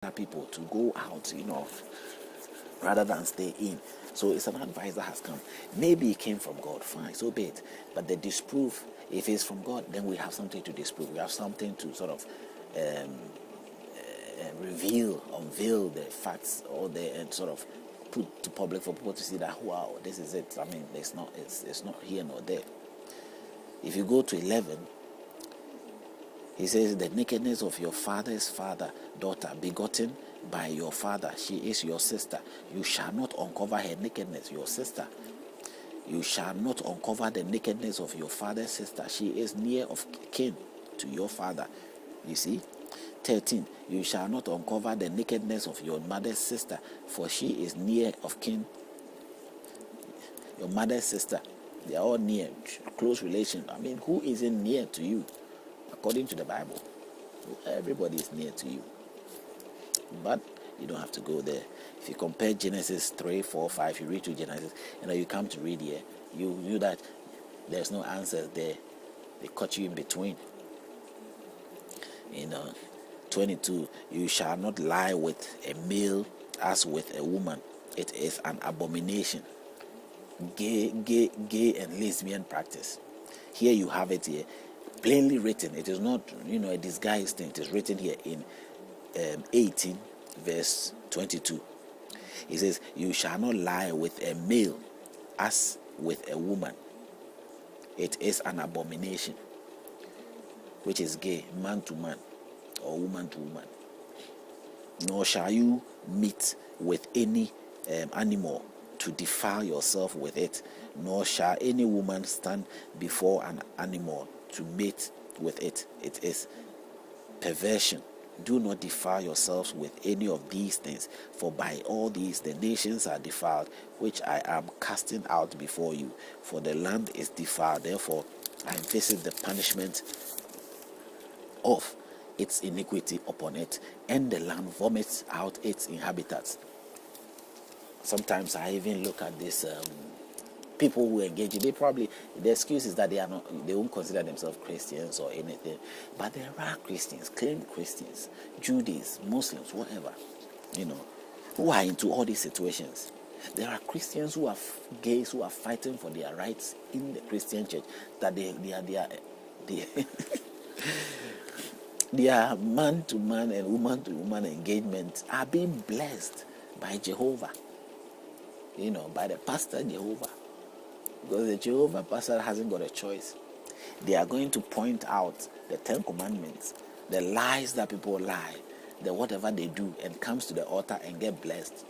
people to go out, rather than stay in. So it's an advice that has come. Maybe it came from God, fine, so be it. But the disproof, if it's from God, then we have something to disprove. We have something to sort of unveil the facts, or and sort of put to public for people to see that, wow, this is it. I mean, it's not here nor there. If you go to 11, he says, the nakedness of your father's daughter, begotten by your father, she is your sister. You shall not uncover her nakedness, your sister. You shall not uncover the nakedness of your father's sister. She is near of kin to your father. You see? 13, you shall not uncover the nakedness of your mother's sister, for she is near of kin. Your mother's sister, they are all near, close relation. I mean, who isn't near to you? According to the Bible, everybody is near to you. But you don't have to go there. If you compare Genesis 3, 4, 5, you read to Genesis, you come to read here, you knew that there's no answers there. They cut you in between. 22, you shall not lie with a male as with a woman. It is an abomination. Gay and lesbian practice. Here you have it here, plainly written. It is not, a disguised thing. It is written here in 18, verse 22. It says, you shall not lie with a male as with a woman. It is an abomination, which is gay, man to man, or woman to woman. Nor shall you meet with any animal to defile yourself with it, nor shall any woman stand before an animal to mate with it. It is perversion. Do not defile yourselves with any of these things, for by all these the nations are defiled, which I am casting out before you. For the land is defiled, therefore I visit the punishment of its iniquity upon it, and the land vomits out its inhabitants. Sometimes I even look at this people who engage in, the excuse is that they won't consider themselves Christians or anything, but there are Christians, claimed Christians, Judaism, Muslims, whatever, who are into all these situations. There are Christians who are gays who are fighting for their rights in the Christian church, that they their man to man and woman to woman engagements are being blessed by Jehovah, by the pastor Jehovah. Because the Jehovah pastor hasn't got a choice. They are going to point out the 10 commandments, the lies that people lie, the whatever they do, and comes to the altar and get blessed.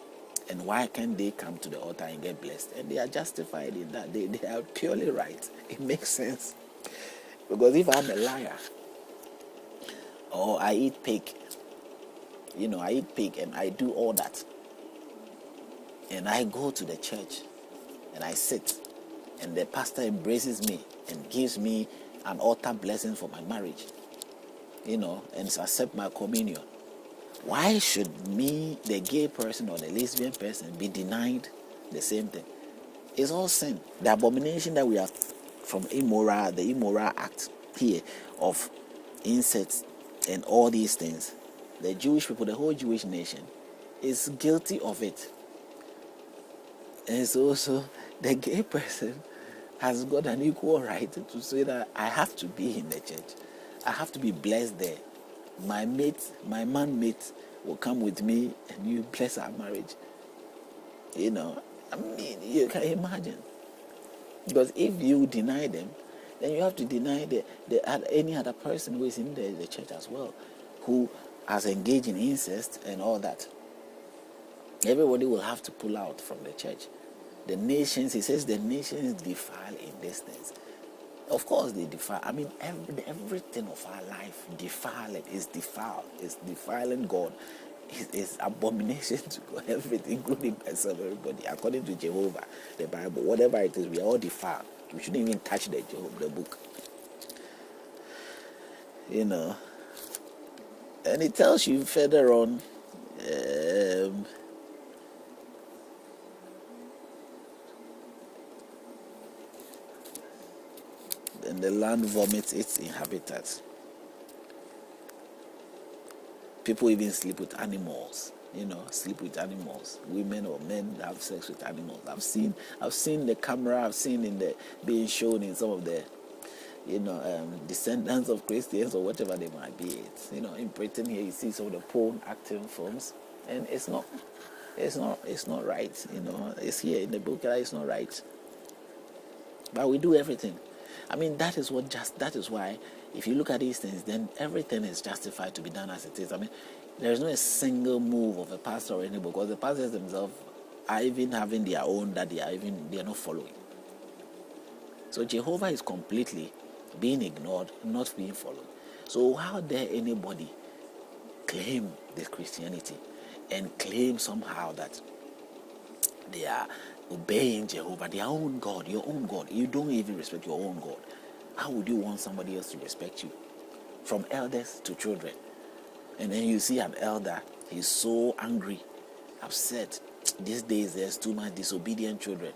And why can't they come to the altar and get blessed? And they are justified in that. They are purely right. It makes sense. Because if I'm a liar, or I eat pig, I eat pig and I do all that, and I go to the church and I sit, and the pastor embraces me and gives me an altar blessing for my marriage, and accept my communion. Why should me, the gay person or the lesbian person, be denied the same thing? It's all sin. The abomination that we have from the immoral act here of incest and all these things, the Jewish people, the whole Jewish nation, is guilty of it. And so the gay person has got an equal right to say that I have to be in the church. I have to be blessed there. My man mate will come with me and you bless our marriage. I mean, you can imagine. Because if you deny them, then you have to deny any other person who is in the church as well, who has engaged in incest and all that. Everybody will have to pull out from the church. The nations, he says, the nations defile in these things. Of course they defile. I mean, everything of our life is defiling God. It's abomination to God. Everything, including myself, everybody, according to Jehovah, the Bible, whatever it is, we are all defiled. We shouldn't even touch the book. And it tells you further on, and the land vomits its inhabitants. People even sleep with animals. Sleep with animals. Women or men have sex with animals. I've seen the camera. I've seen being shown in some of the, descendants of Christians or whatever they might be. It's, in Britain here, you see some of the porn acting films, and it's not right. It's here in the book that it's not right. But we do everything. I mean, that is why, if you look at these things, then everything is justified to be done as it is. I mean, there is not a single move of a pastor or anybody, because the pastors themselves are even having their own that they are not following. So Jehovah is completely being ignored, not being followed. So how dare anybody claim this Christianity and claim somehow that they are obeying Jehovah, their own God, your own God? You don't even respect your own God. How would you want somebody else to respect you? From elders to children. And then you see an elder, he's so angry, upset. These days there's too much disobedient children.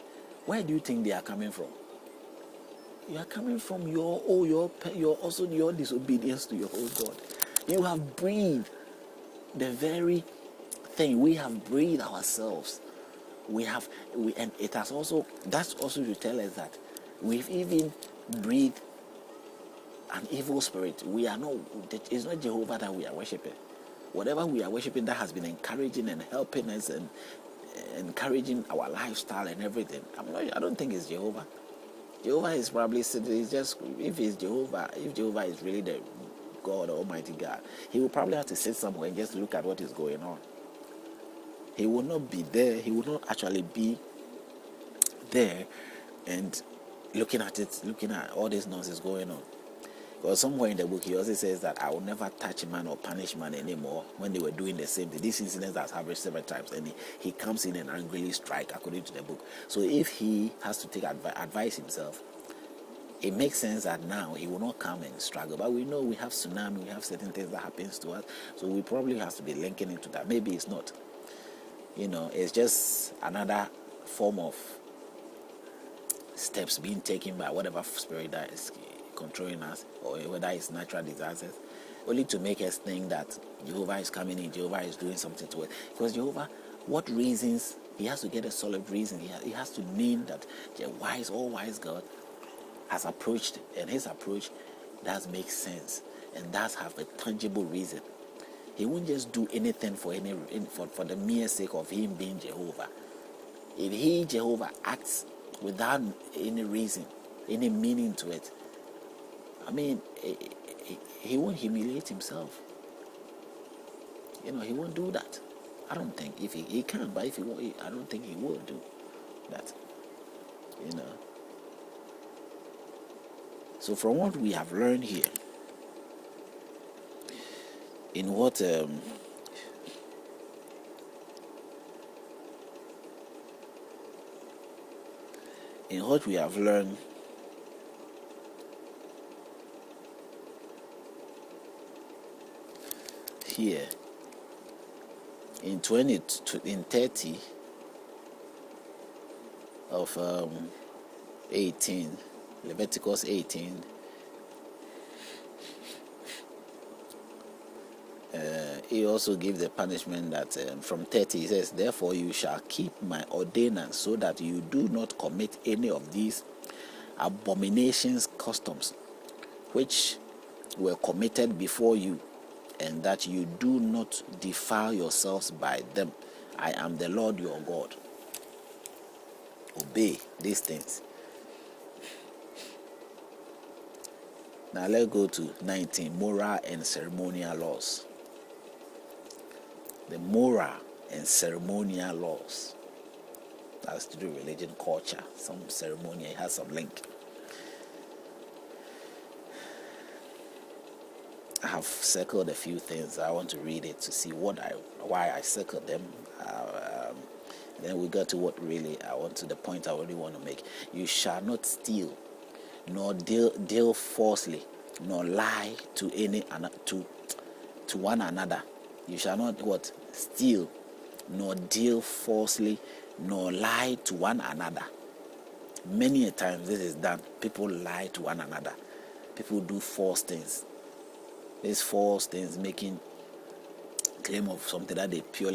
Where do you think they are coming from? You are coming from your disobedience to your own God. You have breathed the very thing. We have breathed ourselves. And it has also, that's also to tell us that we've even breathed an evil spirit. It's not Jehovah that we are worshiping. Whatever we are worshiping that has been encouraging and helping us and encouraging our lifestyle and everything, I don't think it's Jehovah. Jehovah is probably, it's just, if Jehovah is really the God, Almighty God, he will probably have to sit somewhere and just look at what is going on. He will not be there. He will not actually be there and looking at all this nonsense going on. Because somewhere in the book, he also says that I will never touch man or punish man anymore when they were doing the same thing. This incident has happened several times, and he comes in and angrily strike according to the book. So if he has to take advice himself, it makes sense that now he will not come and struggle. But we know we have tsunami, we have certain things that happens to us, so we probably have to be linking into that. Maybe it's not. It's just another form of steps being taken by whatever spirit that is controlling us, or whether it's natural disasters, only to make us think that Jehovah is coming in, Jehovah is doing something to it. Because Jehovah, what reasons? He has to get a solid reason. He has to mean that the all-wise God has approached, and his approach does make sense and does have a tangible reason. He won't just do anything for the mere sake of him being Jehovah. If Jehovah, acts without any reason, any meaning to it, I mean, he won't humiliate himself. He won't do that. I don't think. If he can, but if he won't, I don't think he will do that. So from what we have learned here, in what we have learned here in 30 of 18, Leviticus 18, he also gives the punishment that from 30, he says, therefore you shall keep my ordinance, so that you do not commit any of these abominations, customs, which were committed before you, and that you do not defile yourselves by them. I am the Lord your God. Obey these things. Now let's go to 19, moral and ceremonial laws. The moral and ceremonial laws. That's to do with religion, culture, some ceremony. It has some link. I have circled a few things. I want to read it to see why I circled them. Then we got to what really I want to the point I really want to make. You shall not steal, nor deal falsely, nor lie to one another. You shall not steal, nor deal falsely, nor lie to one another. Many a times this is done. People lie to one another. People do false things. These false things making claim of something that they purely